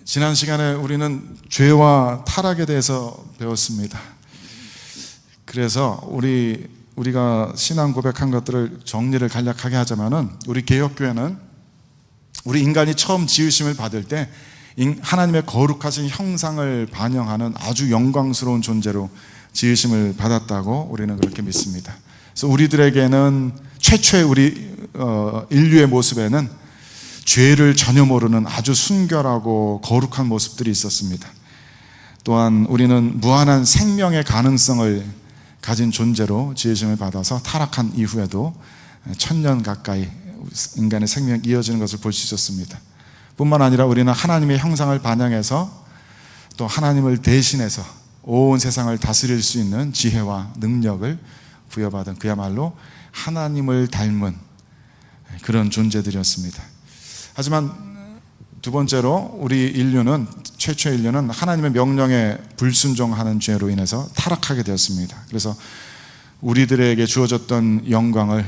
지난 시간에 우리는 죄와 타락에 대해서 배웠습니다. 그래서 우리가 신앙 고백한 것들을 정리를 간략하게 하자면은, 우리 개혁교회는 우리 인간이 처음 지으심을 받을 때 하나님의 거룩하신 형상을 반영하는 아주 영광스러운 존재로 지으심을 받았다고 우리는 그렇게 믿습니다. 그래서 우리들에게는 최초의 인류의 모습에는 죄를 전혀 모르는 아주 순결하고 거룩한 모습들이 있었습니다. 또한 우리는 무한한 생명의 가능성을 가진 존재로 지으심을 받아서 타락한 이후에도 1000년 가까이 인간의 생명이 이어지는 것을 볼 수 있었습니다. 뿐만 아니라 우리는 하나님의 형상을 반영해서 또 하나님을 대신해서 온 세상을 다스릴 수 있는 지혜와 능력을 부여받은 그야말로 하나님을 닮은 그런 존재들이었습니다. 하지만 두 번째로 최초의 인류는 하나님의 명령에 불순종하는 죄로 인해서 타락하게 되었습니다. 그래서 우리들에게 주어졌던 영광을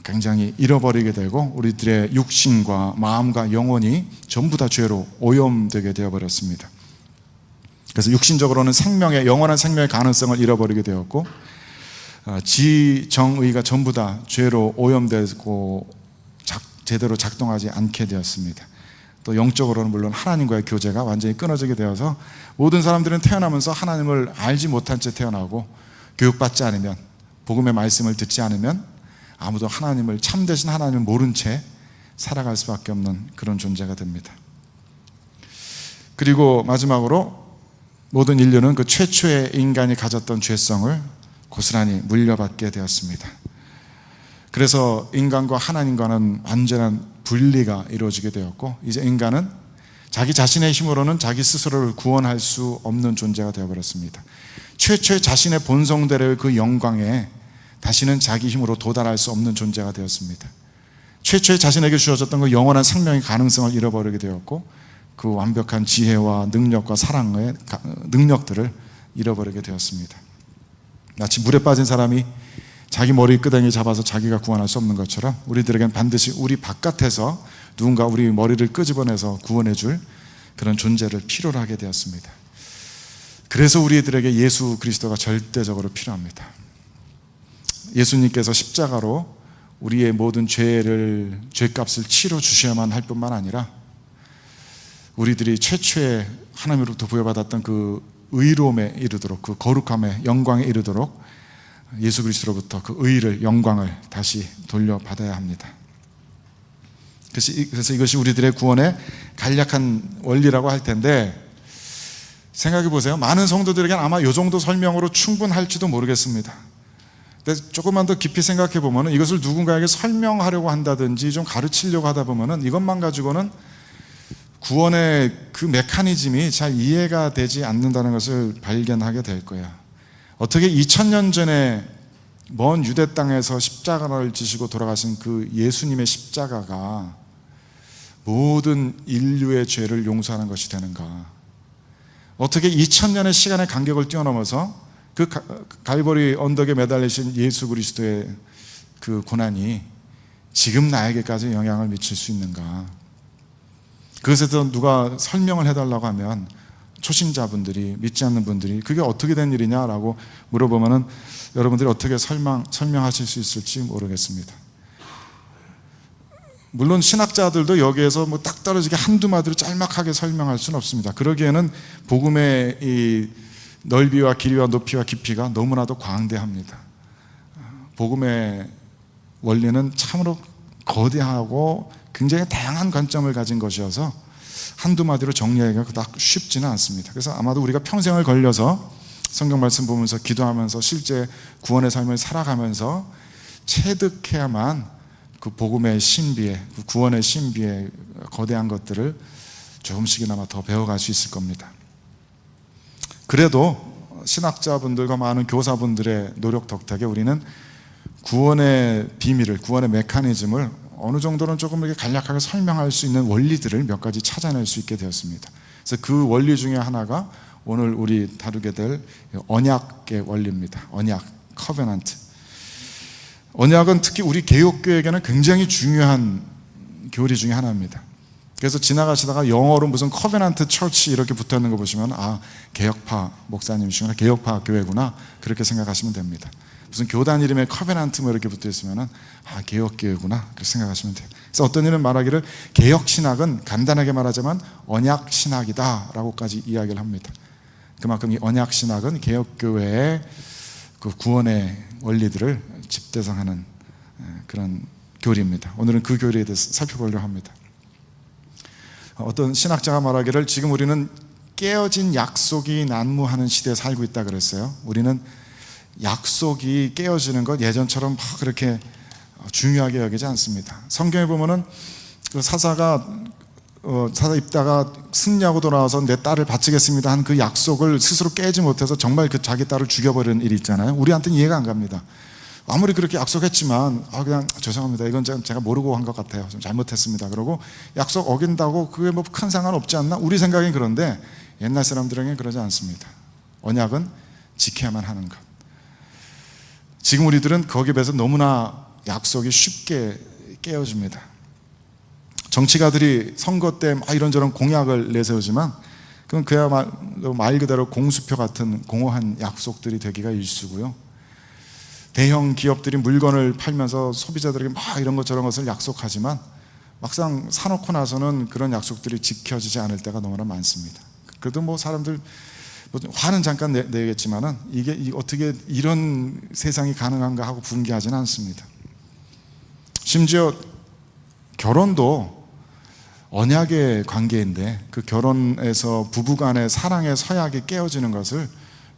굉장히 잃어버리게 되고, 우리들의 육신과 마음과 영혼이 전부 다 죄로 오염되게 되어버렸습니다. 그래서 육신적으로는 영원한 생명의 가능성을 잃어버리게 되었고, 지정의가 전부 다 죄로 오염되고 제대로 작동하지 않게 되었습니다. 또 영적으로는 물론 하나님과의 교제가 완전히 끊어지게 되어서 모든 사람들은 태어나면서 하나님을 알지 못한 채 태어나고, 교육받지 않으면, 복음의 말씀을 듣지 않으면 아무도 참되신 하나님을 모른 채 살아갈 수밖에 없는 그런 존재가 됩니다. 그리고 마지막으로 모든 인류는 그 최초의 인간이 가졌던 죄성을 고스란히 물려받게 되었습니다. 그래서 인간과 하나님과는 완전한 분리가 이루어지게 되었고, 이제 인간은 자기 자신의 힘으로는 자기 스스로를 구원할 수 없는 존재가 되어버렸습니다. 최초의 자신의 본성대로의 그 영광에 다시는 자기 힘으로 도달할 수 없는 존재가 되었습니다. 최초의 자신에게 주어졌던 그 영원한 생명의 가능성을 잃어버리게 되었고, 그 완벽한 지혜와 능력과 사랑의 능력들을 잃어버리게 되었습니다. 마치 물에 빠진 사람이 자기 머리 끄댕이 잡아서 자기가 구원할 수 없는 것처럼, 우리들에겐 반드시 우리 바깥에서 누군가 우리 머리를 끄집어내서 구원해 줄 그런 존재를 필요로 하게 되었습니다. 그래서 우리들에게 예수 그리스도가 절대적으로 필요합니다. 예수님께서 십자가로 우리의 모든 죄값을 치러 주셔야만 할 뿐만 아니라, 우리들이 최초의 하나님으로부터 부여받았던 그 의로움에 이르도록, 그 거룩함의 영광에 이르도록 예수 그리스도로부터 그 의를, 영광을 다시 돌려받아야 합니다. 그래서 이것이 우리들의 구원의 간략한 원리라고 할 텐데, 생각해 보세요. 많은 성도들에게는 아마 이 정도 설명으로 충분할지도 모르겠습니다. 근데 조금만 더 깊이 생각해 보면, 이것을 누군가에게 설명하려고 한다든지 좀 가르치려고 하다 보면 이것만 가지고는 구원의 그 메커니즘이 잘 이해가 되지 않는다는 것을 발견하게 될 거예요. 어떻게 2000년 전에 먼 유대 땅에서 십자가를 지시고 돌아가신 그 예수님의 십자가가 모든 인류의 죄를 용서하는 것이 되는가? 어떻게 2000년의 시간의 간격을 뛰어넘어서 그 갈보리 언덕에 매달리신 예수 그리스도의 그 고난이 지금 나에게까지 영향을 미칠 수 있는가? 그것에 대해서 누가 설명을 해달라고 하면 초신자분들이, 믿지 않는 분들이 그게 어떻게 된 일이냐라고 물어보면은 여러분들이 어떻게 설명하실 수 있을지 모르겠습니다. 물론 신학자들도 여기에서 딱 떨어지게 한두 마디로 짤막하게 설명할 수는 없습니다. 그러기에는 복음의 이 넓이와 길이와 높이와 깊이가 너무나도 광대합니다. 복음의 원리는 참으로 거대하고 굉장히 다양한 관점을 가진 것이어서 한두 마디로 정리하기가 그닥 쉽지는 않습니다. 그래서 아마도 우리가 평생을 걸려서 성경 말씀 보면서, 기도하면서, 실제 구원의 삶을 살아가면서 체득해야만 그 복음의 신비에, 그 구원의 신비에 거대한 것들을 조금씩이나마 더 배워갈 수 있을 겁니다. 그래도 신학자분들과 많은 교사분들의 노력 덕택에 우리는 구원의 비밀을, 구원의 메커니즘을 어느 정도는 조금 이렇게 간략하게 설명할 수 있는 원리들을 몇 가지 찾아낼 수 있게 되었습니다. 그래서 그 원리 중에 하나가 오늘 우리 다루게 될 언약의 원리입니다. 언약, 커버넌트. 언약은 특히 우리 개혁교회에게는 굉장히 중요한 교리 중에 하나입니다. 그래서 지나가시다가 영어로 무슨 커베넌트 처치 이렇게 붙어 있는 거 보시면 개혁파 목사님이시구나, 개혁파 교회구나, 그렇게 생각하시면 됩니다. 무슨 교단 이름에 커베넌트 뭐 이렇게 붙어 있으면 개혁교회구나, 그렇게 생각하시면 돼요. 그래서 어떤 이는 말하기를 개혁신학은 간단하게 말하자면 언약신학이다 라고까지 이야기를 합니다. 그만큼 이 언약신학은 개혁교회의 그 구원의 원리들을 집대성하는 그런 교리입니다. 오늘은 그 교리에 대해서 살펴보려고 합니다. 어떤 신학자가 말하기를 지금 우리는 깨어진 약속이 난무하는 시대에 살고 있다 그랬어요. 우리는 약속이 깨어지는 것 예전처럼 막 그렇게 중요하게 여기지 않습니다. 성경에 보면은 그 사사 입다가 승리하고 돌아와서 내 딸을 바치겠습니다 한 그 약속을 스스로 깨지 못해서 정말 그 자기 딸을 죽여버리는 일이 있잖아요. 우리한테는 이해가 안 갑니다. 아무리 그렇게 약속했지만 그냥 죄송합니다, 이건 제가 모르고 한 것 같아요, 좀 잘못했습니다, 그러고 약속 어긴다고 그게 뭐 큰 상관없지 않나? 우리 생각엔 그런데 옛날 사람들에게는 그러지 않습니다. 언약은 지켜야만 하는 것. 지금 우리들은 거기에 비해서 너무나 약속이 쉽게 깨어집니다. 정치가들이 선거 때 막 이런저런 공약을 내세우지만 그건 그야말로 말 그대로 공수표 같은 공허한 약속들이 되기가 일쑤고요. 대형 기업들이 물건을 팔면서 소비자들에게 막 이런 것 저런 것을 약속하지만 막상 사놓고 나서는 그런 약속들이 지켜지지 않을 때가 너무나 많습니다. 그래도 뭐 사람들 화는 잠깐 내겠지만은 이게 어떻게 이런 세상이 가능한가 하고 분개하지는 않습니다. 심지어 결혼도 언약의 관계인데 그 결혼에서 부부간의 사랑의 서약이 깨어지는 것을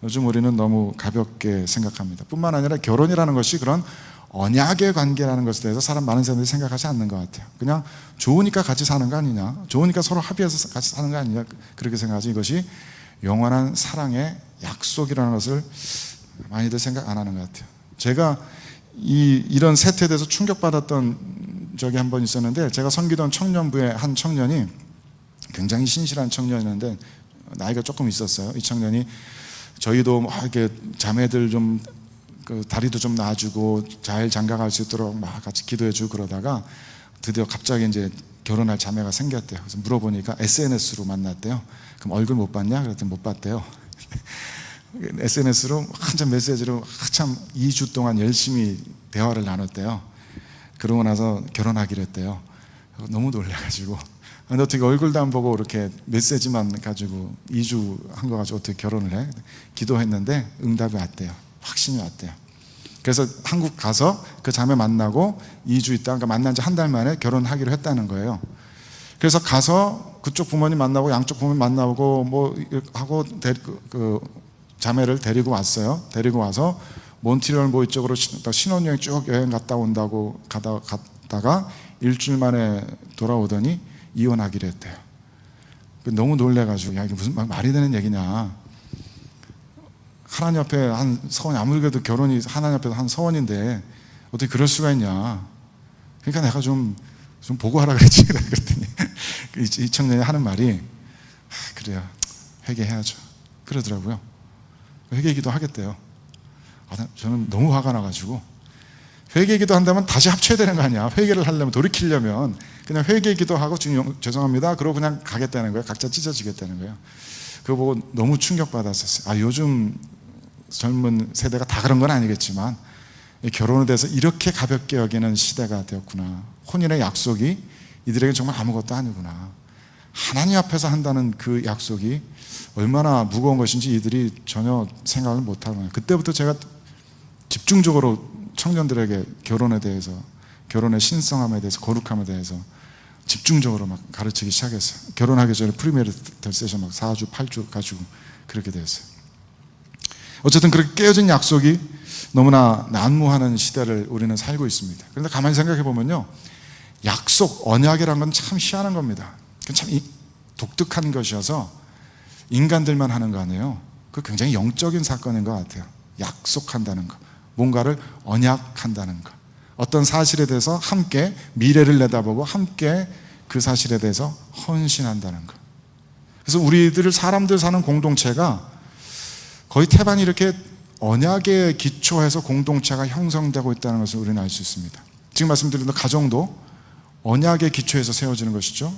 요즘 우리는 너무 가볍게 생각합니다. 뿐만 아니라 결혼이라는 것이 그런 언약의 관계라는 것에 대해서 많은 사람들이 생각하지 않는 것 같아요. 그냥 좋으니까 같이 사는 거 아니냐, 좋으니까 서로 합의해서 같이 사는 거 아니냐, 그렇게 생각하지 이것이 영원한 사랑의 약속이라는 것을 많이들 생각 안 하는 것 같아요. 제가 이런 세태에 대해서 충격받았던 적이 한 번 있었는데, 제가 섬기던 청년부의 한 청년이 굉장히 신실한 청년이었는데 나이가 조금 있었어요. 이 청년이 저희도 막 이렇게 자매들 좀 그 다리도 좀 놔주고 잘 장가갈 수 있도록 막 같이 기도해주고 그러다가 드디어 갑자기 이제 결혼할 자매가 생겼대요. 그래서 물어보니까 SNS로 만났대요. 그럼 얼굴 못 봤냐? 그랬더니 못 봤대요. SNS로 한참 메시지로 한참 2주 동안 열심히 대화를 나눴대요. 그러고 나서 결혼하기로 했대요. 너무 놀라가지고, 근데 어떻게 얼굴도 안 보고 이렇게 메시지만 가지고 2주 한 거 가지고 어떻게 결혼을 해? 기도했는데 응답이 왔대요. 확신이 왔대요. 그래서 한국 가서 그 자매 만나고 2주 있다, 그러니까 만난 지 한 달 만에 결혼하기로 했다는 거예요. 그래서 가서 그쪽 부모님 만나고 양쪽 부모님 만나고 뭐 하고 그 자매를 데리고 왔어요. 데리고 와서 몬트리올 뭐 이쪽으로 신혼여행 쭉 여행 갔다 온다고 갔다가 일주일 만에 돌아오더니 이혼하기로 했대요. 너무 놀래가지고, 야, 이게 무슨 말이 되는 얘기냐. 하나님 앞에 한 서원이, 아무리 그래도 결혼이 하나님 앞에서 한 서원인데 어떻게 그럴 수가 있냐. 그러니까 내가 좀 보고하라 그랬지. 그랬더니 이 청년이 하는 말이, 그래요, 회개해야죠, 그러더라고요. 회개기도 하겠대요. 저는 너무 화가 나가지고, 회개기도 한다면 다시 합쳐야 되는 거 아니야. 회개를 하려면, 돌이키려면 그냥 회개기도 하고 죄송합니다 그러고 그냥 가겠다는 거예요. 각자 찢어지겠다는 거예요. 그거 보고 너무 충격받았었어요. 요즘 젊은 세대가 다 그런 건 아니겠지만 결혼에 대해서 이렇게 가볍게 여기는 시대가 되었구나. 혼인의 약속이 이들에게 정말 아무것도 아니구나. 하나님 앞에서 한다는 그 약속이 얼마나 무거운 것인지 이들이 전혀 생각을 못하는 거예요. 그때부터 제가 집중적으로 청년들에게 결혼에 대해서, 결혼의 신성함에 대해서, 거룩함에 대해서 집중적으로 막 가르치기 시작했어요. 결혼하기 전에 프리메리탈 세션 막 4주, 8주 가지고 그렇게 됐어요. 어쨌든 그렇게 깨어진 약속이 너무나 난무하는 시대를 우리는 살고 있습니다. 그런데 가만히 생각해 보면요, 약속, 언약이라는 건 참 희한한 겁니다. 참 독특한 것이어서 인간들만 하는 거 아니에요. 그 굉장히 영적인 사건인 것 같아요. 약속한다는 거, 뭔가를 언약한다는 거, 어떤 사실에 대해서 함께 미래를 내다보고 함께 그 사실에 대해서 헌신한다는 것. 그래서 우리들 사람들 사는 공동체가 거의 태반이 이렇게 언약에 기초해서 공동체가 형성되고 있다는 것을 우리는 알 수 있습니다. 지금 말씀드린 가정도 언약에 기초해서 세워지는 것이죠.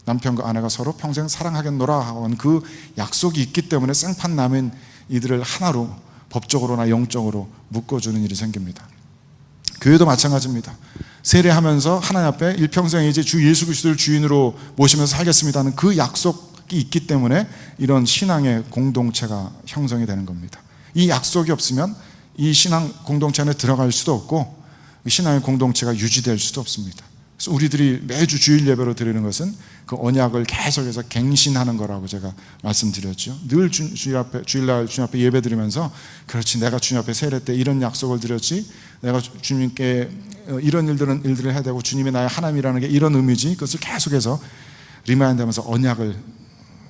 남편과 아내가 서로 평생 사랑하겠노라 하는 그 약속이 있기 때문에 생판남인 이들을 하나로 법적으로나 영적으로 묶어주는 일이 생깁니다. 교회도 마찬가지입니다. 세례하면서 하나님 앞에 일평생 이제 주 예수 그리스도를 주인으로 모시면서 살겠습니다 하는 그 약속이 있기 때문에 이런 신앙의 공동체가 형성이 되는 겁니다. 이 약속이 없으면 이 신앙 공동체 안에 들어갈 수도 없고 신앙의 공동체가 유지될 수도 없습니다. 그래서 우리들이 매주 주일 예배로 드리는 것은 그 언약을 계속해서 갱신하는 거라고 제가 말씀드렸죠. 늘 주일날 주님 앞에 예배 드리면서 그렇지, 내가 주님 앞에 세례 때 이런 약속을 드렸지, 내가 주님께 이런 일들을 해야 되고 주님이 나의 하나님이라는 게 이런 의미지, 그것을 계속해서 리마인드하면서 언약을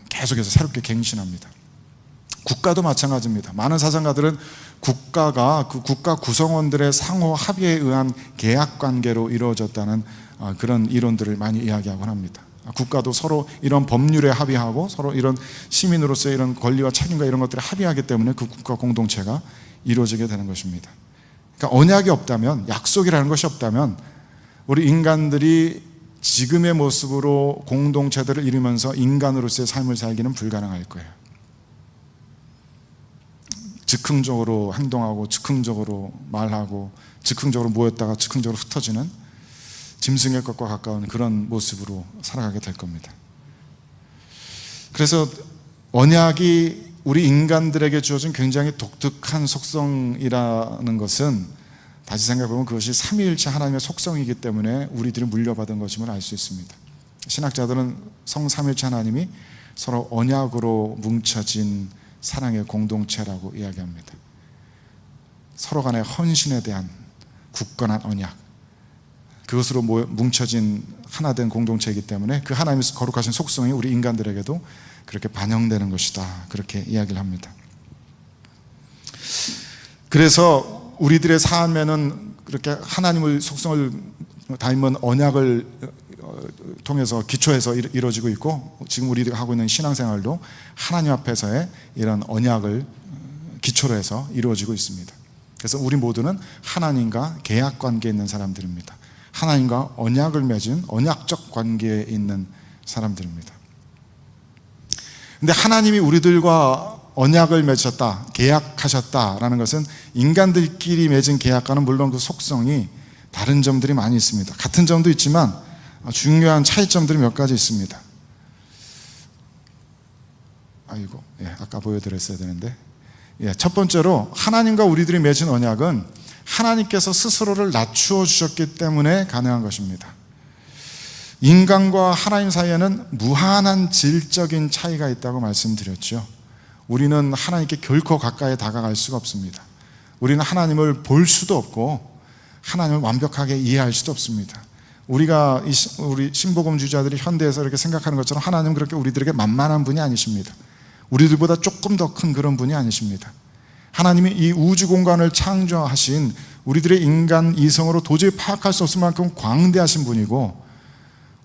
계속해서 새롭게 갱신합니다. 국가도 마찬가지입니다. 많은 사상가들은 국가가 그 국가 구성원들의 상호 합의에 의한 계약 관계로 이루어졌다는 그런 이론들을 많이 이야기하곤 합니다. 국가도 서로 이런 법률에 합의하고 서로 이런 시민으로서의 이런 권리와 책임과 이런 것들을 합의하기 때문에 그 국가 공동체가 이루어지게 되는 것입니다. 그러니까 언약이 없다면, 약속이라는 것이 없다면 우리 인간들이 지금의 모습으로 공동체들을 이루면서 인간으로서의 삶을 살기는 불가능할 거예요. 즉흥적으로 행동하고 즉흥적으로 말하고 즉흥적으로 모였다가 즉흥적으로 흩어지는 짐승의 것과 가까운 그런 모습으로 살아가게 될 겁니다. 그래서 언약이 우리 인간들에게 주어진 굉장히 독특한 속성이라는 것은 다시 생각해보면 그것이 삼위일체 하나님의 속성이기 때문에 우리들이 물려받은 것임을 알 수 있습니다. 신학자들은 성삼위일체 하나님이 서로 언약으로 뭉쳐진 사랑의 공동체라고 이야기합니다. 서로 간의 헌신에 대한 굳건한 언약, 그것으로 뭉쳐진 하나된 공동체이기 때문에 그 하나님의 거룩하신 속성이 우리 인간들에게도 그렇게 반영되는 것이다, 그렇게 이야기를 합니다. 그래서 우리들의 삶에는 그렇게 하나님의 속성을 닮은 언약을 통해서 기초해서 이루어지고 있고, 지금 우리가 하고 있는 신앙생활도 하나님 앞에서의 이런 언약을 기초로 해서 이루어지고 있습니다. 그래서 우리 모두는 하나님과 계약 관계에 있는 사람들입니다. 하나님과 언약을 맺은 언약적 관계에 있는 사람들입니다. 근데 하나님이 우리들과 언약을 맺으셨다, 계약하셨다라는 것은 인간들끼리 맺은 계약과는 물론 그 속성이 다른 점들이 많이 있습니다. 같은 점도 있지만 중요한 차이점들이 몇 가지 있습니다. 아까 보여드렸어야 되는데, 첫 번째로 하나님과 우리들이 맺은 언약은 하나님께서 스스로를 낮추어 주셨기 때문에 가능한 것입니다. 인간과 하나님 사이에는 무한한 질적인 차이가 있다고 말씀드렸죠. 우리는 하나님께 결코 가까이 다가갈 수가 없습니다. 우리는 하나님을 볼 수도 없고 하나님을 완벽하게 이해할 수도 없습니다. 우리 신복음주의자들이 현대에서 이렇게 생각하는 것처럼 하나님은 그렇게 우리들에게 만만한 분이 아니십니다. 우리들보다 조금 더 큰 그런 분이 아니십니다. 하나님이 이 우주 공간을 창조하신 우리들의 인간 이성으로 도저히 파악할 수 없을 만큼 광대하신 분이고,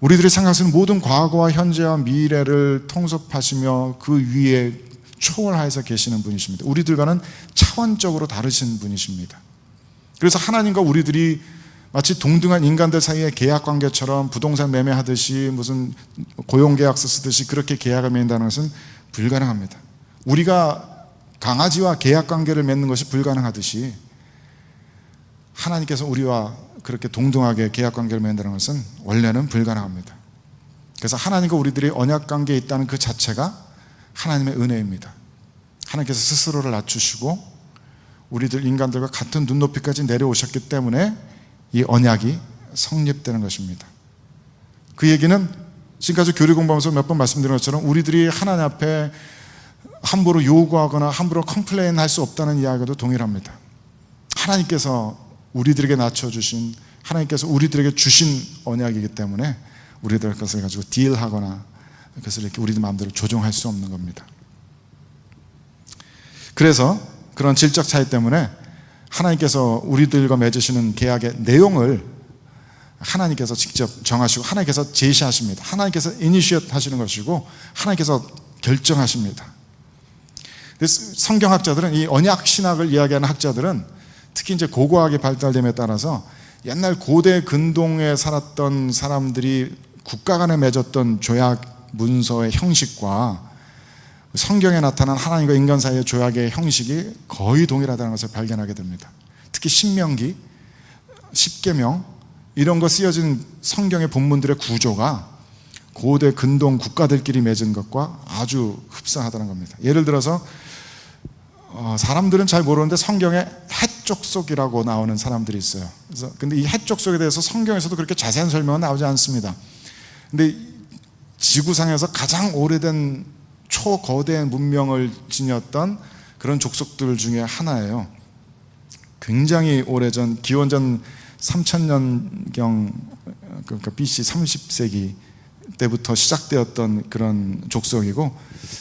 우리들이 생각하는 모든 과거와 현재와 미래를 통섭하시며 그 위에 초월하여서 계시는 분이십니다. 우리들과는 차원적으로 다르신 분이십니다. 그래서 하나님과 우리들이 마치 동등한 인간들 사이의 계약관계처럼 부동산 매매하듯이 무슨 고용계약서 쓰듯이 그렇게 계약을 맺는다는 것은 불가능합니다. 우리가 강아지와 계약관계를 맺는 것이 불가능하듯이 하나님께서 우리와 그렇게 동등하게 계약관계를 맺는다는 것은 원래는 불가능합니다. 그래서 하나님과 우리들이 언약관계에 있다는 그 자체가 하나님의 은혜입니다. 하나님께서 스스로를 낮추시고 우리들 인간들과 같은 눈높이까지 내려오셨기 때문에 이 언약이 성립되는 것입니다. 그 얘기는 지금까지 교리 공부하면서 몇 번 말씀드린 것처럼 우리들이 하나님 앞에 함부로 요구하거나 함부로 컴플레인 할 수 없다는 이야기도 동일합니다. 하나님께서 우리들에게 낮춰주신, 하나님께서 우리들에게 주신 언약이기 때문에 우리들 것을 가지고 딜하거나 그것을 이렇게 우리들 마음대로 조정할 수 없는 겁니다. 그래서 그런 질적 차이 때문에 하나님께서 우리들과 맺으시는 계약의 내용을 하나님께서 직접 정하시고 하나님께서 제시하십니다. 하나님께서 이니시에이트 하시는 것이고 하나님께서 결정하십니다. 성경학자들은, 이 언약 신학을 이야기하는 학자들은 특히 이제 고고학이 발달됨에 따라서 옛날 고대 근동에 살았던 사람들이 국가 간에 맺었던 조약 문서의 형식과 성경에 나타난 하나님과 인간 사이의 조약의 형식이 거의 동일하다는 것을 발견하게 됩니다. 특히 신명기, 십계명 이런 거 쓰여진 성경의 본문들의 구조가 고대 근동 국가들끼리 맺은 것과 아주 흡사하다는 겁니다. 예를 들어서 사람들은 잘 모르는데 성경에 헷족속이라고 나오는 사람들이 있어요. 그래서 근데 이 헷족속에 대해서 성경에서도 그렇게 자세한 설명은 나오지 않습니다. 근데 지구상에서 가장 오래된 초거대 문명을 지녔던 그런 족속들 중에 하나예요. 굉장히 오래전 기원전 3000년경 그러니까 BC 30세기 때부터 시작되었던 그런 족속이고,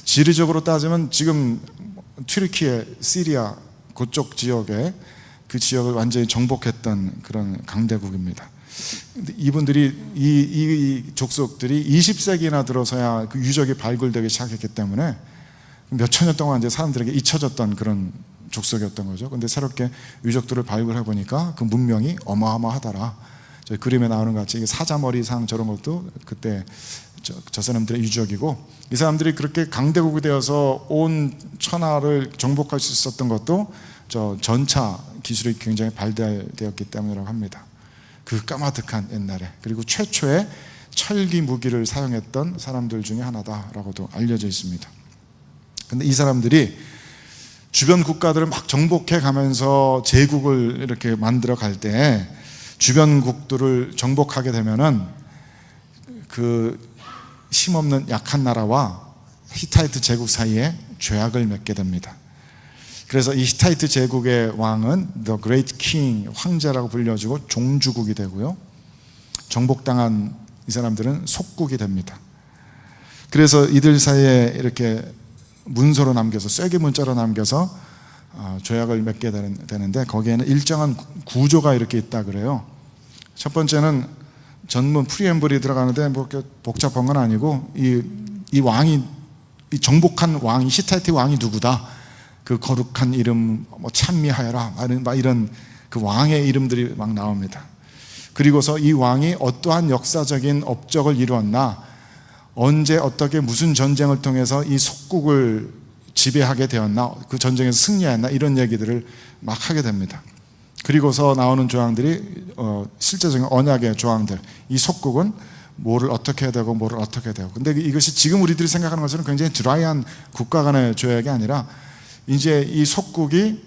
지리적으로 따지면 지금 튀르키예, 시리아 그쪽 지역에 그 지역을 완전히 정복했던 그런 강대국입니다. 근데 이분들이 이 족속들이 20세기나 들어서야 그 유적이 발굴되기 시작했기 때문에 몇천 년 동안 이제 사람들에게 잊혀졌던 그런 족속이었던 거죠. 근데 새롭게 유적들을 발굴해 보니까 그 문명이 어마어마하더라. 저희 그림에 나오는 것 같이 사자머리상 저런 것도 그때 저 사람들의 유적이고, 이 사람들이 그렇게 강대국이 되어서 온 천하를 정복할 수 있었던 것도 저 전차 기술이 굉장히 발달되었기 때문이라고 합니다. 그 까마득한 옛날에. 그리고 최초의 철기 무기를 사용했던 사람들 중에 하나다라고도 알려져 있습니다. 근데 이 사람들이 주변 국가들을 막 정복해 가면서 제국을 이렇게 만들어 갈 때 주변 국들을 정복하게 되면은 그 힘없는 약한 나라와 히타이트 제국 사이에 조약을 맺게 됩니다. 그래서 이 히타이트 제국의 왕은 The Great King, 황제라고 불려지고 종주국이 되고요, 정복당한 이 사람들은 속국이 됩니다. 그래서 이들 사이에 이렇게 문서로 남겨서, 쐐기 문자로 남겨서 조약을 맺게 되는데, 거기에는 일정한 구조가 이렇게 있다 그래요. 첫 번째는 전문 프리엠블이 들어가는데 뭐 복잡한 건 아니고, 이 왕이, 이 정복한 왕이, 히타이트 왕이 누구다, 그 거룩한 이름, 뭐 찬미하여라, 막 이런 그 왕의 이름들이 막 나옵니다. 그리고서 이 왕이 어떠한 역사적인 업적을 이루었나, 언제 어떻게 무슨 전쟁을 통해서 이 속국을 지배하게 되었나, 그 전쟁에서 승리했나, 이런 얘기들을 막 하게 됩니다. 그리고서 나오는 조항들이 실제적인 언약의 조항들, 이 속국은 뭐를 어떻게 해야 되고 뭐를 어떻게 해야 되고. 근데 이것이 지금 우리들이 생각하는 것처럼 굉장히 드라이한 국가 간의 조약이 아니라, 이제 이 속국이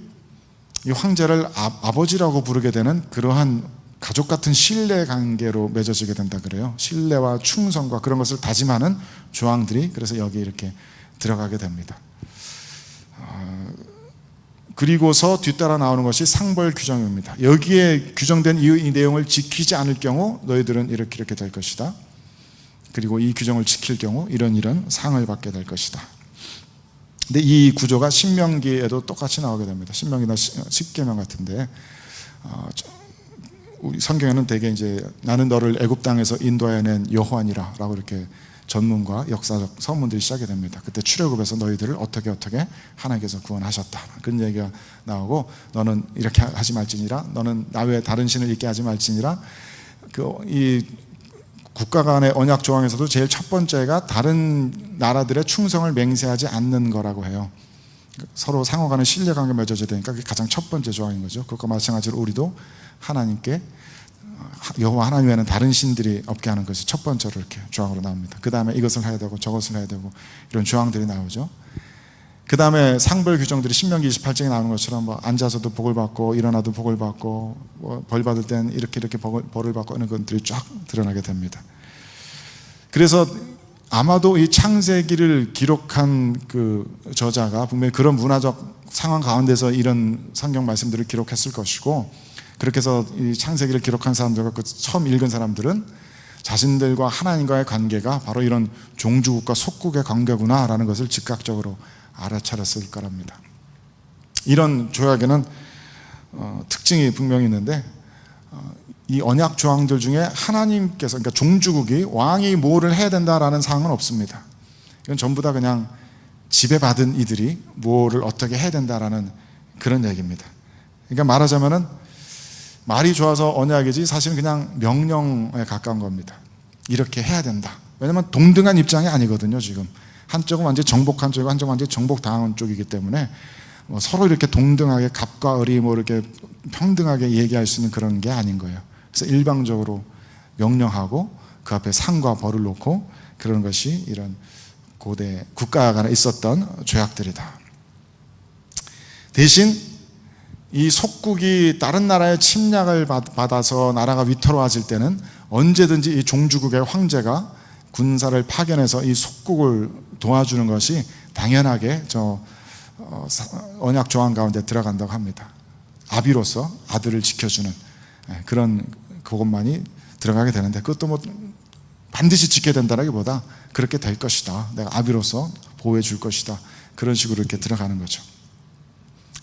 이 황제를 아버지라고 부르게 되는 그러한 가족 같은 신뢰 관계로 맺어지게 된다 그래요. 신뢰와 충성과 그런 것을 다짐하는 조항들이 그래서 여기 이렇게 들어가게 됩니다. 그리고서 뒤따라 나오는 것이 상벌 규정입니다. 여기에 규정된 이 내용을 지키지 않을 경우 너희들은 이렇게 될 것이다. 그리고 이 규정을 지킬 경우 이런 상을 받게 될 것이다. 근데 이 구조가 신명기에도 똑같이 나오게 됩니다. 신명기나 십계명 같은데, 우리 성경에는 되게 이제 나는 너를 애굽 땅에서 인도해낸 여호와니라라고 이렇게 전문과 역사적 서문들이 시작이 됩니다. 그때 출애굽에서 너희들을 어떻게 하나님께서 구원하셨다, 그런 얘기가 나오고, 너는 이렇게 하지 말지니라, 너는 나 외에 다른 신을 있게 하지 말지니라. 이 국가 간의 언약 조항에서도 제일 첫 번째가 다른 나라들의 충성을 맹세하지 않는 거라고 해요. 서로 상호 간의 신뢰관계 맺어져야 되니까 그게 가장 첫 번째 조항인 거죠. 그것과 마찬가지로 우리도 하나님께, 여호와 하나님 외에는 다른 신들이 없게 하는 것이 첫 번째로 이렇게 조항으로 나옵니다. 그 다음에 이것을 해야 되고 저것을 해야 되고 이런 조항들이 나오죠. 그 다음에 상벌 규정들이 신명기 28장에 나오는 것처럼 뭐 앉아서도 복을 받고 일어나도 복을 받고, 뭐 벌 받을 땐 이렇게 벌을 받고 하는 것들이 쫙 드러나게 됩니다. 그래서 아마도 이 창세기를 기록한 그 저자가 분명히 그런 문화적 상황 가운데서 이런 성경 말씀들을 기록했을 것이고, 그렇게 해서 이 창세기를 기록한 사람들과 그 처음 읽은 사람들은 자신들과 하나님과의 관계가 바로 이런 종주국과 속국의 관계구나라는 것을 즉각적으로 알아차렸을 거랍니다. 이런 조약에는 특징이 분명히 있는데, 이 언약 조항들 중에 하나님께서, 그러니까 종주국이, 왕이 뭐를 해야 된다라는 사항은 없습니다. 이건 전부 다 그냥 지배받은 이들이 뭐를 어떻게 해야 된다라는 그런 얘기입니다. 그러니까 말하자면은 말이 좋아서 언약이지 사실은 그냥 명령에 가까운 겁니다. 이렇게 해야 된다. 왜냐하면 동등한 입장이 아니거든요. 지금 한쪽은 완전히 정복한 쪽이고 한쪽은 완전히 정복당한 쪽이기 때문에 서로 이렇게 동등하게 갑과 을이 이렇게 평등하게 얘기할 수 있는 그런 게 아닌 거예요. 그래서 일방적으로 명령하고 그 앞에 상과 벌을 놓고 그런 것이 이런 고대 국가 간에 있었던 죄악들이다. 대신 이 속국이 다른 나라의 침략을 받아서 나라가 위태로워질 때는 언제든지 이 종주국의 황제가 군사를 파견해서 이 속국을 도와주는 것이 당연하게 언약 조항 가운데 들어간다고 합니다. 아비로서 아들을 지켜주는 그런 그것만이 들어가게 되는데, 그것도 반드시 지켜야 된다라기보다 그렇게 될 것이다, 내가 아비로서 보호해 줄 것이다, 그런 식으로 이렇게 들어가는 거죠.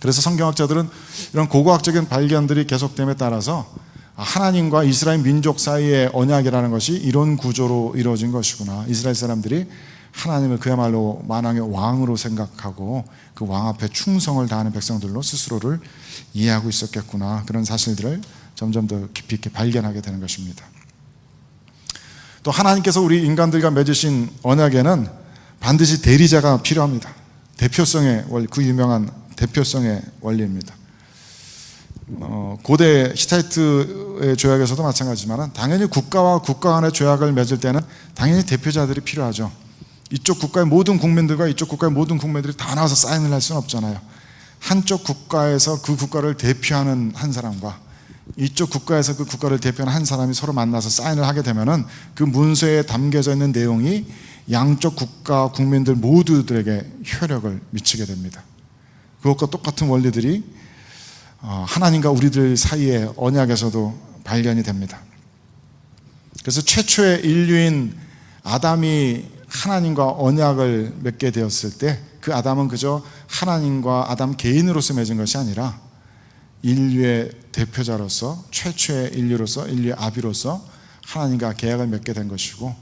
그래서 성경학자들은 이런 고고학적인 발견들이 계속됨에 따라서 하나님과 이스라엘 민족 사이의 언약이라는 것이 이런 구조로 이루어진 것이구나, 이스라엘 사람들이 하나님을 그야말로 만왕의 왕으로 생각하고 그 왕 앞에 충성을 다하는 백성들로 스스로를 이해하고 있었겠구나, 그런 사실들을 점점 더 깊이 있게 발견하게 되는 것입니다. 또 하나님께서 우리 인간들과 맺으신 언약에는 반드시 대리자가 필요합니다. 대표성의 원리, 그 유명한 대표성의 원리입니다. 고대 히타이트의 조약에서도 마찬가지지만 당연히 국가와 국가 간의 조약을 맺을 때는 당연히 대표자들이 필요하죠. 이쪽 국가의 모든 국민들과 이쪽 국가의 모든 국민들이 다 나와서 사인을 할 수는 없잖아요. 한쪽 국가에서 그 국가를 대표하는 한 사람과 이쪽 국가에서 그 국가를 대표하는 한 사람이 서로 만나서 사인을 하게 되면은 그 문서에 담겨져 있는 내용이 양쪽 국가 국민들 모두들에게 효력을 미치게 됩니다. 그것과 똑같은 원리들이 하나님과 우리들 사이의 언약에서도 발견이 됩니다. 그래서 최초의 인류인 아담이 하나님과 언약을 맺게 되었을 때 그 아담은 그저 하나님과 아담 개인으로서 맺은 것이 아니라 인류의 대표자로서, 최초의 인류로서, 인류의 아비로서 하나님과 계약을 맺게 된 것이고,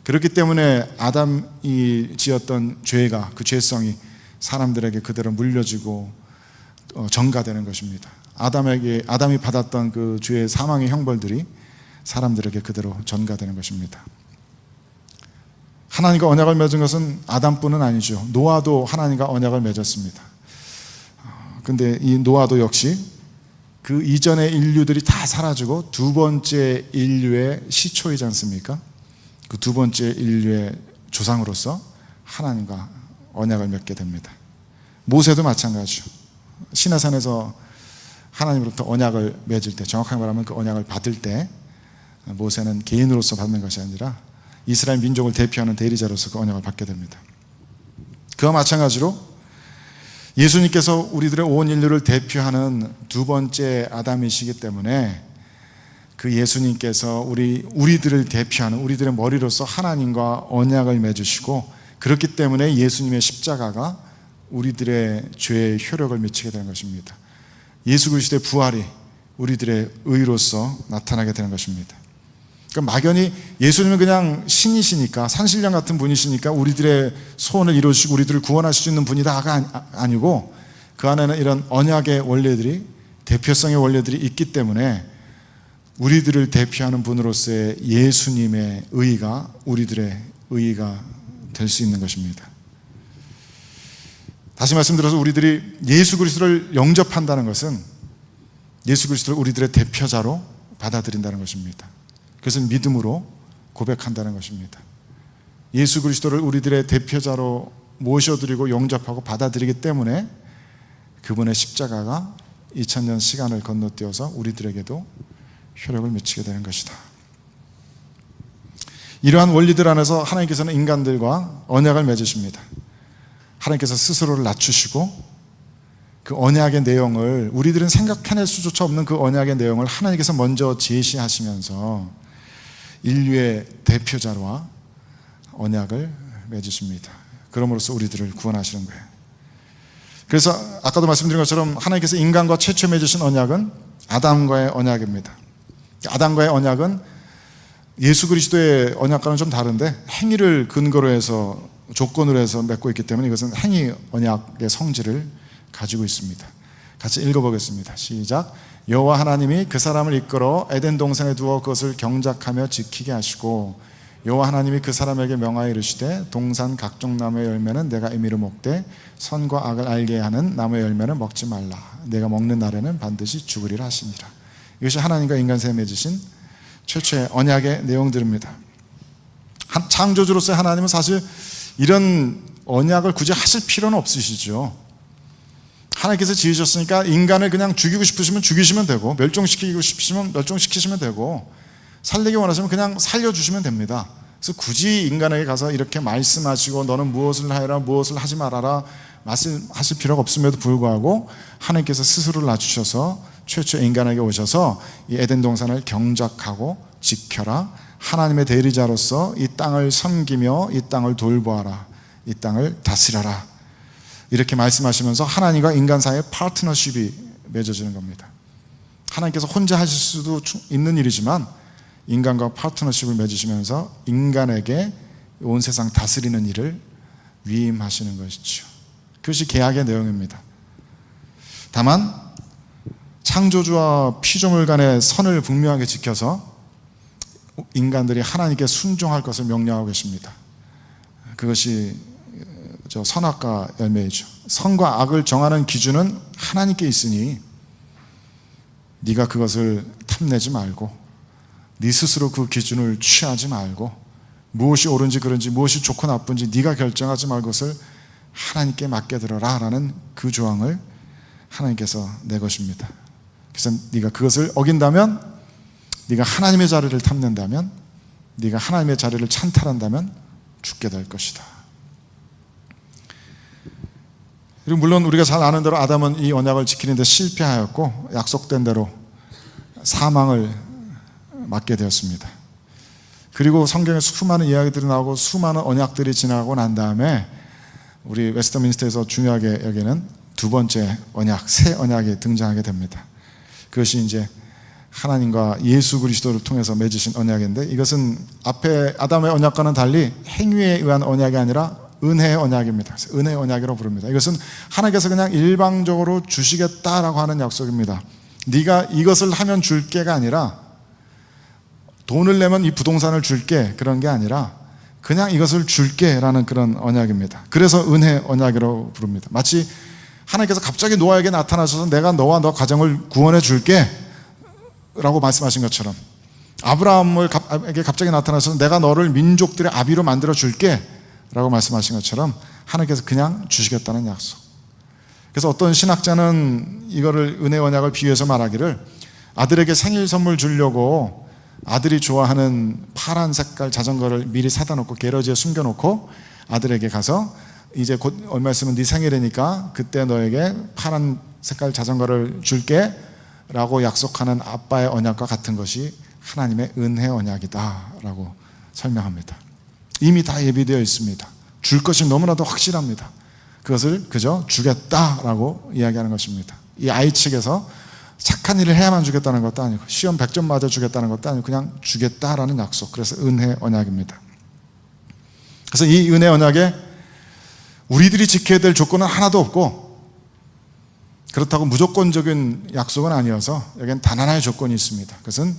그렇기 때문에 아담이 지었던 죄가, 그 죄성이 사람들에게 그대로 물려지고 전가되는 것입니다. 아담이 받았던 그 죄의 사망의 형벌들이 사람들에게 그대로 전가되는 것입니다. 하나님과 언약을 맺은 것은 아담뿐은 아니죠. 노아도 하나님과 언약을 맺었습니다. 근데 이 노아도 역시 그 이전의 인류들이 다 사라지고 두 번째 인류의 시초이지 않습니까? 그 두 번째 인류의 조상으로서 하나님과 언약을 맺게 됩니다. 모세도 마찬가지죠. 시내산에서 하나님으로부터 언약을 맺을 때, 정확하게 말하면 그 언약을 받을 때 모세는 개인으로서 받는 것이 아니라 이스라엘 민족을 대표하는 대리자로서 그 언약을 받게 됩니다. 그와 마찬가지로 예수님께서 우리들의 온 인류를 대표하는 두 번째 아담이시기 때문에 그 예수님께서 우리들을 대표하는, 우리들의 머리로서 하나님과 언약을 맺으시고, 그렇기 때문에 예수님의 십자가가 우리들의 죄에 효력을 미치게 되는 것입니다. 예수 그리스도의 부활이 우리들의 의로서 나타나게 되는 것입니다. 그러니까 막연히 예수님은 그냥 신이시니까, 산신령 같은 분이시니까 우리들의 소원을 이루시고 우리들을 구원하실 수 있는 분이다가 아니고, 그 안에는 이런 언약의 원리들이, 대표성의 원리들이 있기 때문에 우리들을 대표하는 분으로서의 예수님의 의의가 우리들의 의의가 될 수 있는 것입니다. 다시 말씀드려서 우리들이 예수 그리스도를 영접한다는 것은 예수 그리스도를 우리들의 대표자로 받아들인다는 것입니다. 그것은 믿음으로 고백한다는 것입니다. 예수 그리스도를 우리들의 대표자로 모셔드리고 영접하고 받아들이기 때문에 그분의 십자가가 2000년 시간을 건너뛰어서 우리들에게도 효력을 미치게 되는 것이다. 이러한 원리들 안에서 하나님께서는 인간들과 언약을 맺으십니다. 하나님께서 스스로를 낮추시고 그 언약의 내용을, 우리들은 생각해낼 수조차 없는 그 언약의 내용을 하나님께서 먼저 제시하시면서 인류의 대표자와 언약을 맺으십니다. 그럼으로써 우리들을 구원하시는 거예요. 그래서 아까도 말씀드린 것처럼 하나님께서 인간과 최초 맺으신 언약은 아담과의 언약입니다. 아담과의 언약은 예수 그리스도의 언약과는 좀 다른데 행위를 근거로 해서, 조건으로 해서 맺고 있기 때문에 이것은 행위 언약의 성질을 가지고 있습니다. 같이 읽어보겠습니다. 시작. 여호와 하나님이 그 사람을 이끌어 에덴 동산에 두어 그것을 경작하며 지키게 하시고 여호와 하나님이 그 사람에게 명하여 이르시되 동산 각종 나무의 열매는 내가 임의로 먹되 선과 악을 알게 하는 나무의 열매는 먹지 말라. 내가 먹는 날에는 반드시 죽으리라 하시니라. 이것이 하나님과 인간 사이에 맺으신 최초의 언약의 내용들입니다. 창조주로서의 하나님은 사실 이런 언약을 굳이 하실 필요는 없으시죠. 하나님께서 지으셨으니까 인간을 그냥 죽이고 싶으시면 죽이시면 되고, 멸종시키고 싶으시면 멸종시키시면 되고, 살리기 원하시면 그냥 살려주시면 됩니다. 그래서 굳이 인간에게 가서 이렇게 말씀하시고 너는 무엇을 하여라 무엇을 하지 말아라 말씀하실 필요가 없음에도 불구하고 하나님께서 스스로를 낮추셔서 최초 인간에게 오셔서 이 에덴 동산을 경작하고 지켜라, 하나님의 대리자로서 이 땅을 섬기며 이 땅을 돌보아라, 이 땅을 다스려라, 이렇게 말씀하시면서 하나님과 인간 사이의 파트너십이 맺어지는 겁니다. 하나님께서 혼자 하실 수도 있는 일이지만 인간과 파트너십을 맺으시면서 인간에게 온 세상 다스리는 일을 위임하시는 것이죠. 그것이 계약의 내용입니다. 다만 창조주와 피조물 간의 선을 분명하게 지켜서 인간들이 하나님께 순종할 것을 명령하고 계십니다. 그것이 선악과 열매이죠. 선과 악을 정하는 기준은 하나님께 있으니 네가 그것을 탐내지 말고 네 스스로 그 기준을 취하지 말고 무엇이 옳은지 그른지 무엇이 좋고 나쁜지 네가 결정하지 말고 그것을 하나님께 맡겨들어라 라는 그 조항을 하나님께서 내것입니다. 그래서 네가 그것을 어긴다면, 네가 하나님의 자리를 탐낸다면, 네가 하나님의 자리를 찬탈한다면 죽게 될 것이다. 그리고 물론 우리가 잘 아는 대로 아담은 이 언약을 지키는 데 실패하였고 약속된 대로 사망을 맞게 되었습니다. 그리고 성경에 수많은 이야기들이 나오고 수많은 언약들이 지나가고 난 다음에 우리 웨스트민스터에서 중요하게 여기는 두 번째 언약, 새 언약이 등장하게 됩니다. 그것이 이제 하나님과 예수 그리스도를 통해서 맺으신 언약인데, 이것은 앞에 아담의 언약과는 달리 행위에 의한 언약이 아니라 은혜의 언약입니다. 은혜의 언약이라고 부릅니다. 이것은 하나님께서 그냥 일방적으로 주시겠다라고 하는 약속입니다. 네가 이것을 하면 줄게가 아니라, 돈을 내면 이 부동산을 줄게, 그런 게 아니라 그냥 이것을 줄게 라는 그런 언약입니다. 그래서 은혜 언약이라고 부릅니다. 마치 하나님께서 갑자기 노아에게 나타나셔서 내가 너와 너 가정을 구원해 줄게 라고 말씀하신 것처럼, 아브라함에게 갑자기 나타나셔서 내가 너를 민족들의 아비로 만들어 줄게 라고 말씀하신 것처럼 하나님께서 그냥 주시겠다는 약속. 그래서 어떤 신학자는 이거를 은혜 언약을 비유해서 말하기를, 아들에게 생일 선물 주려고 아들이 좋아하는 파란 색깔 자전거를 미리 사다 놓고 게러지에 숨겨놓고 아들에게 가서 이제 곧 얼마 있으면 네 생일이니까 그때 너에게 파란 색깔 자전거를 줄게 라고 약속하는 아빠의 언약과 같은 것이 하나님의 은혜 언약이다 라고 설명합니다. 이미 다 예비되어 있습니다. 줄 것이 너무나도 확실합니다. 그것을 그저 주겠다라고 이야기하는 것입니다. 이 아이 측에서 착한 일을 해야만 주겠다는 것도 아니고 시험 100점 맞아 주겠다는 것도 아니고 그냥 주겠다라는 약속. 그래서 은혜 언약입니다. 그래서 이 은혜 언약에 우리들이 지켜야 될 조건은 하나도 없고, 그렇다고 무조건적인 약속은 아니어서 여기엔 단 하나의 조건이 있습니다. 그것은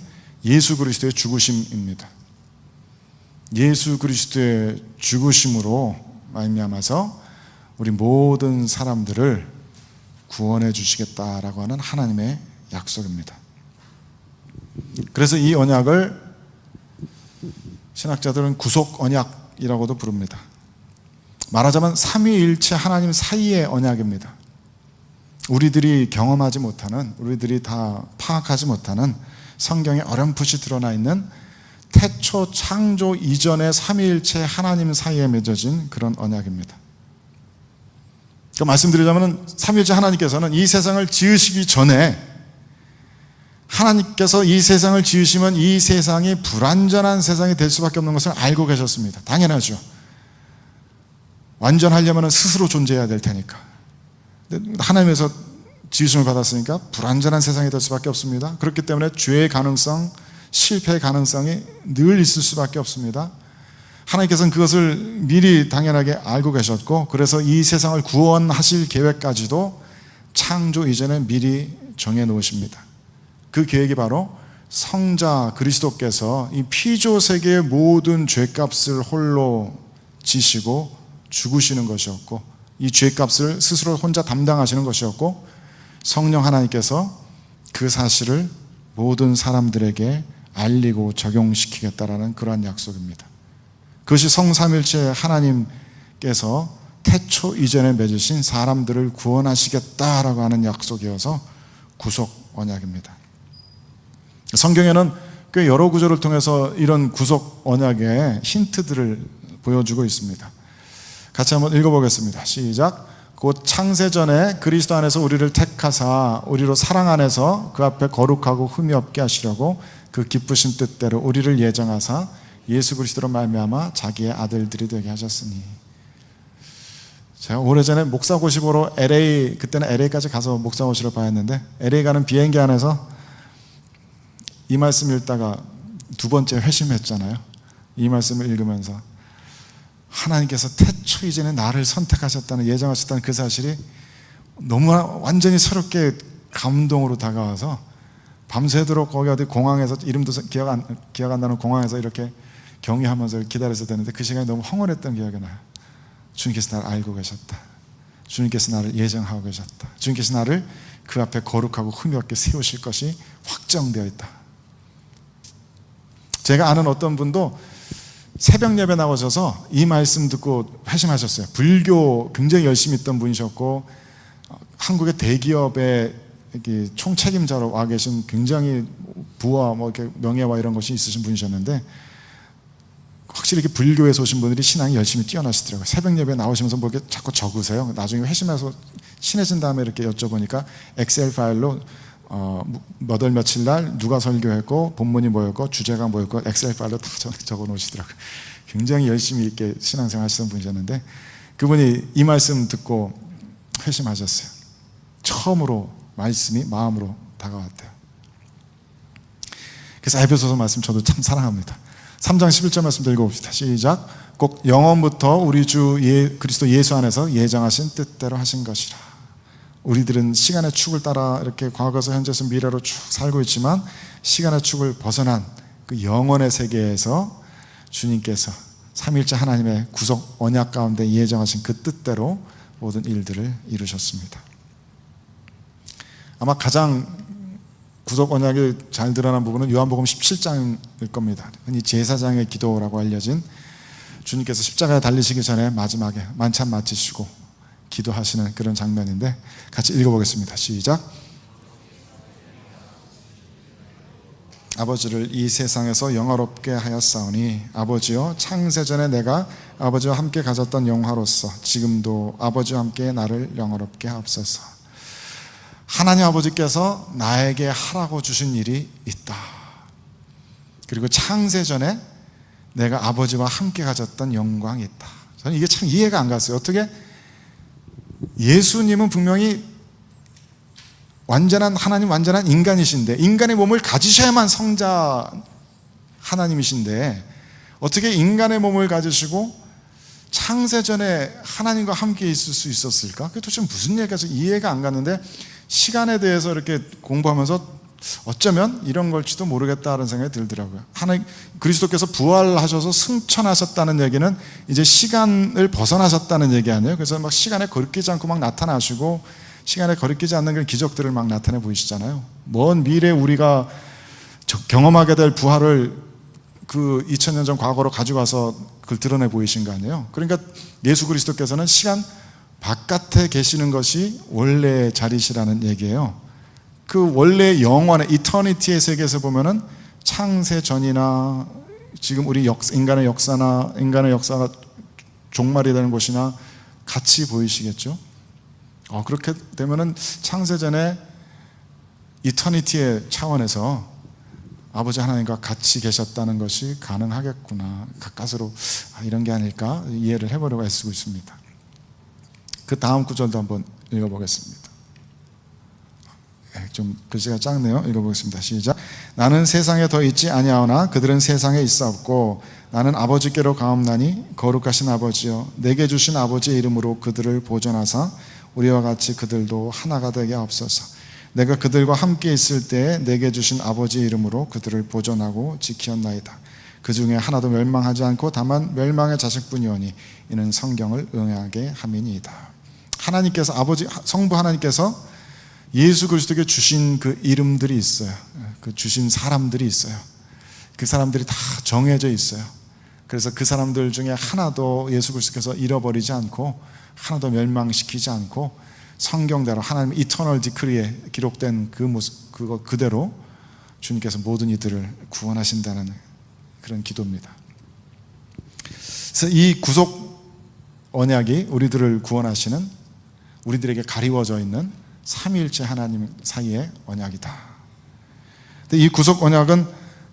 예수 그리스도의 죽으심입니다. 예수 그리스도의 죽으심으로 말미암아서 우리 모든 사람들을 구원해 주시겠다라고 하는 하나님의 약속입니다. 그래서 이 언약을 신학자들은 구속 언약이라고도 부릅니다. 말하자면 삼위일체 하나님 사이의 언약입니다. 우리들이 경험하지 못하는, 우리들이 다 파악하지 못하는 성경에 어렴풋이 드러나 있는 태초 창조 이전의 삼위일체 하나님 사이에 맺어진 그런 언약입니다. 그러니까 말씀드리자면 삼위일체 하나님께서는 이 세상을 지으시기 전에 하나님께서 이 세상을 지으시면 이 세상이 불완전한 세상이 될 수밖에 없는 것을 알고 계셨습니다. 당연하죠. 완전하려면 스스로 존재해야 될 테니까. 하나님에서 지으심을 받았으니까 불완전한 세상이 될 수밖에 없습니다. 그렇기 때문에 죄의 가능성, 실패의 가능성이 늘 있을 수밖에 없습니다. 하나님께서는 그것을 미리 당연하게 알고 계셨고, 그래서 이 세상을 구원하실 계획까지도 창조 이전에 미리 정해 놓으십니다. 그 계획이 바로 성자 그리스도께서 이 피조 세계의 모든 죄값을 홀로 지시고 죽으시는 것이었고, 이 죄값을 스스로 혼자 담당하시는 것이었고, 성령 하나님께서 그 사실을 모든 사람들에게 알리고 적용시키겠다라는 그러한 약속입니다. 그것이 성삼일체 하나님께서 태초 이전에 맺으신 사람들을 구원하시겠다라고 하는 약속이어서 구속 언약입니다. 성경에는 꽤 여러 구절을 통해서 이런 구속 언약의 힌트들을 보여주고 있습니다. 같이 한번 읽어보겠습니다. 시작. 곧 창세전에 그리스도 안에서 우리를 택하사 우리로 사랑 안에서 그 앞에 거룩하고 흠이 없게 하시려고 그 기쁘신 뜻대로 우리를 예정하사 예수 그리스도로 말미암아 자기의 아들들이 되게 하셨으니. 제가 오래전에 목사고시 보러 그때는 LA까지 가서 목사고시를 봐야 했는데, LA 가는 비행기 안에서 이 말씀 읽다가 두 번째 회심했잖아요. 이 말씀을 읽으면서 하나님께서 태초 이전에 나를 선택하셨다는, 예정하셨다는 그 사실이 너무 완전히 새롭게 감동으로 다가와서 밤새도록 거기 어디 공항에서, 이름도 기억 안 나는 공항에서 이렇게 경유하면서 기다려서 되는데 그 시간이 너무 황홀했던 기억이 나요. 주님께서 나를 알고 계셨다. 주님께서 나를 예정하고 계셨다. 주님께서 나를 그 앞에 거룩하고 흠이 없게 세우실 것이 확정되어 있다. 제가 아는 어떤 분도 새벽 예배 나오셔서 이 말씀 듣고 회심하셨어요. 불교 굉장히 열심히 있던 분이셨고, 한국의 대기업의 총책임자로 와 계신 굉장히 부와 이렇게 명예와 이런 것이 있으신 분이셨는데, 확실히 이렇게 불교에서 오신 분들이 신앙이 열심히 뛰어나시더라고요. 새벽 예배 나오시면서 뭐 이렇게 자꾸 적으세요. 나중에 회심해서 친해진 다음에 이렇게 여쭤보니까 엑셀 파일로 몇 월 며칠 날 누가 설교했고 본문이 뭐였고 주제가 뭐였고 엑셀 파일로 다 적어 놓으시더라고요. 굉장히 열심히 이렇게 신앙생활 하시던 분이셨는데, 그분이 이 말씀 듣고 회심하셨어요. 처음으로 말씀이 마음으로 다가왔대요. 그래서 에베소서 말씀 저도 참 사랑합니다. 3장 11절 말씀 읽어봅시다. 시작. 꼭 영원부터 우리 주 그리스도 예수 안에서 예정하신 뜻대로 하신 것이라. 우리들은 시간의 축을 따라 이렇게 과거에서 현재에서 미래로 쭉 살고 있지만, 시간의 축을 벗어난 그 영원의 세계에서 주님께서 삼일째 하나님의 구속 언약 가운데 예정하신 그 뜻대로 모든 일들을 이루셨습니다. 아마 가장 구속 언약이 잘 드러난 부분은 요한복음 17장일 겁니다. 흔히 제사장의 기도라고 알려진, 주님께서 십자가에 달리시기 전에 마지막에 만찬 마치시고 기도하시는 그런 장면인데, 같이 읽어보겠습니다. 시작. 아버지를 이 세상에서 영화롭게 하였사오니 아버지여, 창세전에 내가 아버지와 함께 가졌던 영화로서 지금도 아버지와 함께 나를 영화롭게 하옵소서. 하나님 아버지께서 나에게 하라고 주신 일이 있다. 그리고 창세전에 내가 아버지와 함께 가졌던 영광이 있다. 저는 이게 참 이해가 안 갔어요. 어떻게 예수님은 분명히 완전한 하나님, 완전한 인간이신데, 인간의 몸을 가지셔야만 성자 하나님이신데, 어떻게 인간의 몸을 가지시고 창세전에 하나님과 함께 있을 수 있었을까? 그게 도대체 무슨 얘기가 이해가 안 갔는데, 시간에 대해서 이렇게 공부하면서 어쩌면 이런 걸지도 모르겠다는 생각이 들더라고요. 하나님 그리스도께서 부활하셔서 승천하셨다는 얘기는 이제 시간을 벗어나셨다는 얘기 아니에요? 그래서 막 시간에 거리끼지 않고 막 나타나시고, 시간에 거리끼지 않는 그런 기적들을 막 나타내 보이시잖아요. 먼 미래에 우리가 경험하게 될 부활을 그 2000년 전 과거로 가져가서 그걸 드러내 보이신 거 아니에요? 그러니까 예수 그리스도께서는 시간 바깥에 계시는 것이 원래의 자리시라는 얘기예요. 그 원래 영원의 이터니티의 세계에서 보면은 창세 전이나 지금 우리 인간의 역사가 종말이 되는 곳이나 같이 보이시겠죠? 그렇게 되면은 창세 전에 이터니티의 차원에서 아버지 하나님과 같이 계셨다는 것이 가능하겠구나, 가까스로 이런 게 아닐까 이해를 해보려고 애쓰고 있습니다. 그 다음 구절도 한번 읽어보겠습니다. 좀 글씨가 작네요. 읽어보겠습니다. 시작. 나는 세상에 더 있지 아니하오나 그들은 세상에 있사옵고 나는 아버지께로 가옵나니 거룩하신 아버지여, 내게 주신 아버지의 이름으로 그들을 보존하사 우리와 같이 그들도 하나가 되게 하옵소서. 내가 그들과 함께 있을 때에 내게 주신 아버지의 이름으로 그들을 보존하고 지키었나이다. 그 중에 하나도 멸망하지 않고 다만 멸망의 자식뿐이오니 이는 성경을 응하게 함이니이다. 하나님께서, 아버지 성부 하나님께서 예수 그리스도에게 주신 그 이름들이 있어요. 그 주신 사람들이 있어요. 그 사람들이 다 정해져 있어요. 그래서 그 사람들 중에 하나도 예수 그리스도께서 잃어버리지 않고 하나도 멸망시키지 않고 성경대로 하나님의 이터널 디크리에 기록된 그 모습, 그거 그대로 주님께서 모든 이들을 구원하신다는 그런 기도입니다. 그래서 이 구속 언약이 우리들을 구원하시는, 우리들에게 가리워져 있는 삼위일체 하나님 사이의 언약이다. 근데 이 구속 언약은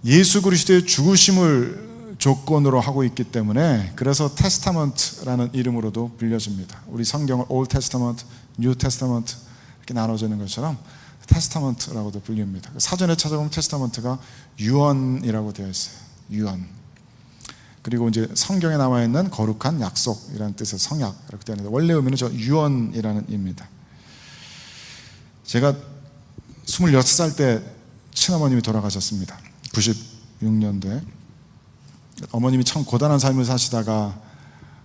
예수 그리스도의 죽으심을 조건으로 하고 있기 때문에, 그래서 테스타먼트라는 이름으로도 불려집니다. 우리 성경을 Old Testament, New Testament 이렇게 나눠지는 것처럼 테스타먼트라고도 불립니다. 사전에 찾아보면 테스타먼트가 유언이라고 되어 있어요. 유언. 그리고 이제 성경에 나와 있는 거룩한 약속이라는 뜻의 성약 이렇게 되어 있는데, 원래 의미는 저 유언이라는 의미입니다. 제가 26살 때 친어머님이 돌아가셨습니다. 96년도에. 어머님이 참 고단한 삶을 사시다가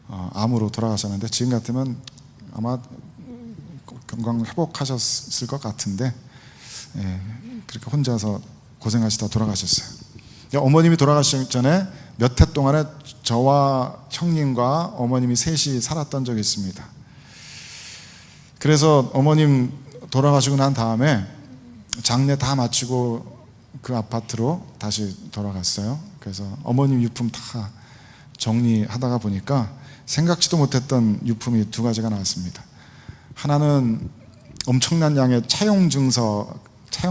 암으로 돌아가셨는데, 지금 같으면 아마 건강 회복하셨을 것 같은데, 그렇게 혼자서 고생하시다 돌아가셨어요. 어머님이 돌아가시기 전에 몇 해 동안에 저와 형님과 어머님이 셋이 살았던 적이 있습니다. 그래서 어머님 돌아가시고 난 다음에 장례 다 마치고 그 아파트로 다시 돌아갔어요. 그래서 어머님 유품 다 정리하다가 보니까 생각지도 못했던 유품이 2가지가 나왔습니다. 하나는 엄청난 양의 차용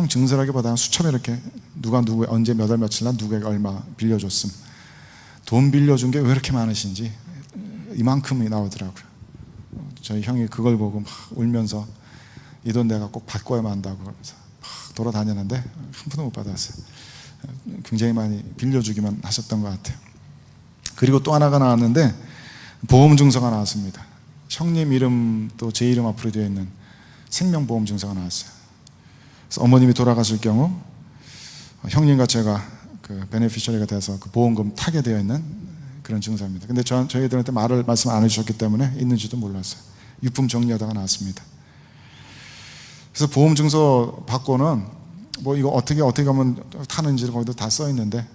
증서라기보다는 수첩에 이렇게 누가 누구 언제 몇 월 며칠 날 누구에게 얼마 빌려줬음, 돈 빌려준 게 왜 이렇게 많으신지 이만큼이 나오더라고요. 저희 형이 그걸 보고 막 울면서 이 돈 내가 꼭 받고야만 한다고 그러면서 막 돌아다녔는데 한 푼도 못 받았어요. 굉장히 많이 빌려주기만 하셨던 것 같아요. 그리고 또 하나가 나왔는데 보험증서가 나왔습니다. 형님 이름 또 제 이름 앞으로 되어 있는 생명보험증서가 나왔어요. 그래서 어머님이 돌아가실 경우 형님과 제가 그 베네피셔리가 돼서 그 보험금 타게 되어 있는 그런 증서입니다. 근데 저희들한테 말씀 안 해주셨기 때문에 있는지도 몰랐어요. 유품 정리하다가 나왔습니다. 그래서 보험증서 받고는 뭐 이거 어떻게 하면 타는지 거기도 다 써 있는데,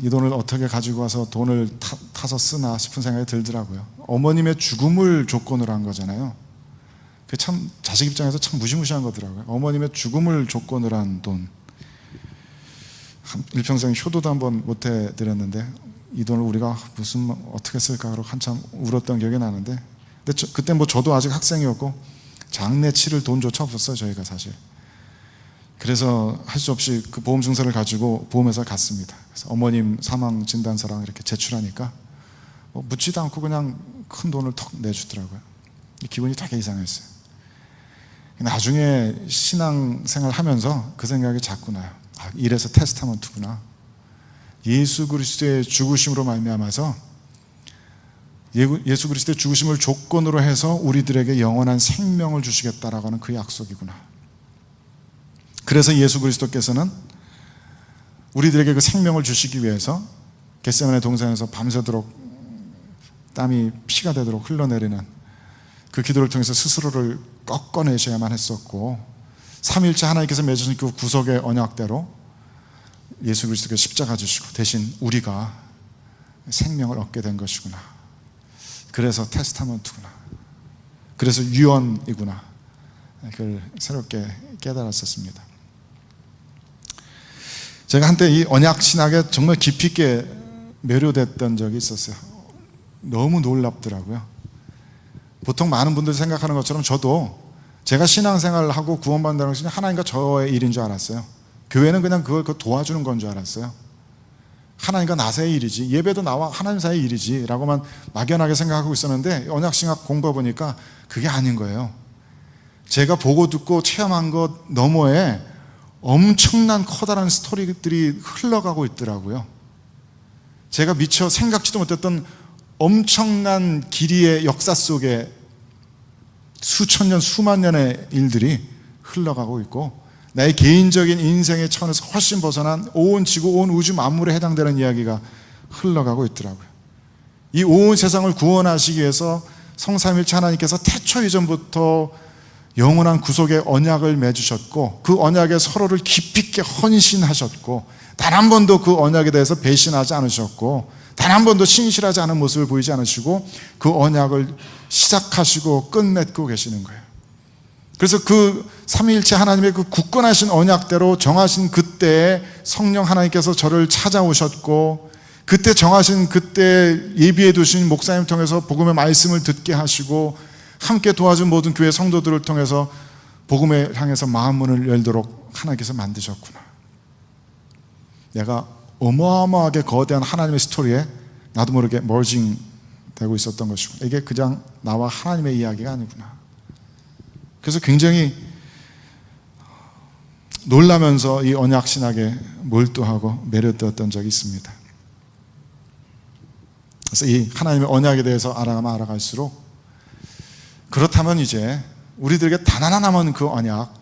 이 돈을 어떻게 가지고 와서 돈을 타서 쓰나 싶은 생각이 들더라고요. 어머님의 죽음을 조건으로 한 거잖아요. 그게 참 자식 입장에서 참 무시무시한 거더라고요. 어머님의 죽음을 조건으로 한 돈. 일평생 효도도 한번 못 해드렸는데 이 돈을 우리가 무슨 어떻게 쓸까 그러고 한참 울었던 기억이 나는데, 근데 그때 뭐 저도 아직 학생이었고 장례 치를 돈조차 없었어요, 저희가 사실. 그래서 할 수 없이 그 보험 증서를 가지고 보험회사에 갔습니다. 그래서 어머님 사망 진단서랑 이렇게 제출하니까 뭐 묻지도 않고 그냥 큰 돈을 턱 내주더라고요. 기분이 되게 이상했어요. 나중에 신앙생활 하면서 그 생각이 자꾸 나요. 이래서 테스타먼트구나. 예수 그리스도의 죽으심으로 말미암아서 예수 그리스도의 죽으심을 조건으로 해서 우리들에게 영원한 생명을 주시겠다라고 하는 그 약속이구나. 그래서 예수 그리스도께서는 우리들에게 그 생명을 주시기 위해서 겟세마네 동산에서 밤새도록 땀이 피가 되도록 흘러내리는 그 기도를 통해서 스스로를 꺾어내셔야만 했었고, 삼위일체 하나님께서 맺으신 그 구속의 언약대로 예수 그리스도께서 십자가 지시고 대신 우리가 생명을 얻게 된 것이구나. 그래서 테스타먼트구나. 그래서 유언이구나. 그걸 새롭게 깨달았었습니다. 제가 한때 이 언약 신학에 정말 깊이 있게 매료됐던 적이 있었어요. 너무 놀랍더라고요. 보통 많은 분들이 생각하는 것처럼 저도 제가 신앙생활을 하고 구원받는다는 것이 하나님과 저의 일인 줄 알았어요. 교회는 그냥 그걸 도와주는 건 줄 알았어요. 하나님과 나 사이의 일이지, 예배도 나와 하나님 사이의 일이지 라고만 막연하게 생각하고 있었는데, 언약신학 공부해 보니까 그게 아닌 거예요. 제가 보고 듣고 체험한 것 너머에 엄청난 커다란 스토리들이 흘러가고 있더라고요. 제가 미처 생각지도 못했던 엄청난 길이의 역사 속에 수천 년, 수만 년의 일들이 흘러가고 있고, 나의 개인적인 인생의 차원에서 훨씬 벗어난 온 지구, 온 우주 만물에 해당되는 이야기가 흘러가고 있더라고요. 이 온 세상을 구원하시기 위해서 성삼일체 하나님께서 태초 이전부터 영원한 구속의 언약을 맺으셨고, 그 언약에 서로를 깊이 있게 헌신하셨고, 단 한 번도 그 언약에 대해서 배신하지 않으셨고, 단 한 번도 신실하지 않은 모습을 보이지 않으시고, 그 언약을 시작하시고 끝맺고 계시는 거예요. 그래서 그 삼위일체 하나님의 그 굳건하신 언약대로 정하신 그때에 성령 하나님께서 저를 찾아오셨고, 그때 정하신 그때 예비해 두신 목사님 통해서 복음의 말씀을 듣게 하시고, 함께 도와준 모든 교회 성도들을 통해서 복음에 향해서 마음문을 열도록 하나님께서 만드셨구나. 내가 어마어마하게 거대한 하나님의 스토리에 나도 모르게 머징 되고 있었던 것이고, 이게 그냥 나와 하나님의 이야기가 아니구나. 그래서 굉장히 놀라면서 이 언약 신학에 몰두하고 매료되었던 적이 있습니다. 그래서 이 하나님의 언약에 대해서 알아가면 알아갈수록, 그렇다면 이제 우리들에게 단 하나 남은 그 언약,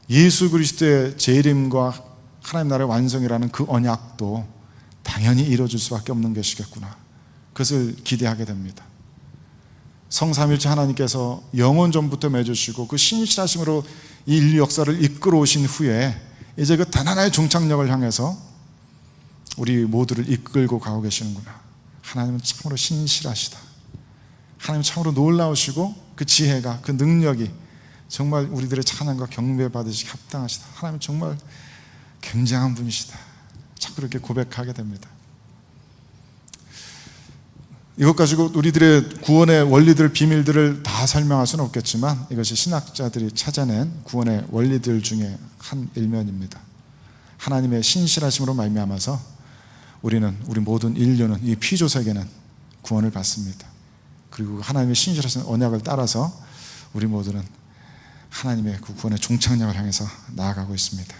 예수 그리스도의 재림과 하나님 나라의 완성이라는 그 언약도 당연히 이루어질 수밖에 없는 것이겠구나. 그것을 기대하게 됩니다. 성삼일체 하나님께서 영원 전부터 맺으시고 그 신실하심으로 이 인류 역사를 이끌어 오신 후에 이제 그 단 하나의 종착역을 향해서 우리 모두를 이끌고 가고 계시는구나. 하나님은 참으로 신실하시다. 하나님 참으로 놀라우시고 그 지혜가, 그 능력이 정말 우리들의 찬양과 경배 받으시기 합당하시다. 하나님 정말 굉장한 분이시다. 자꾸 그렇게 고백하게 됩니다. 이것 가지고 우리들의 구원의 원리들, 비밀들을 다 설명할 수는 없겠지만, 이것이 신학자들이 찾아낸 구원의 원리들 중에 한 일면입니다. 하나님의 신실하심으로 말미암아서 우리 모든 인류는, 이 피조 세계는 구원을 받습니다. 그리고 하나님의 신실하신 언약을 따라서 우리 모두는 하나님의 그 구원의 종착역을 향해서 나아가고 있습니다.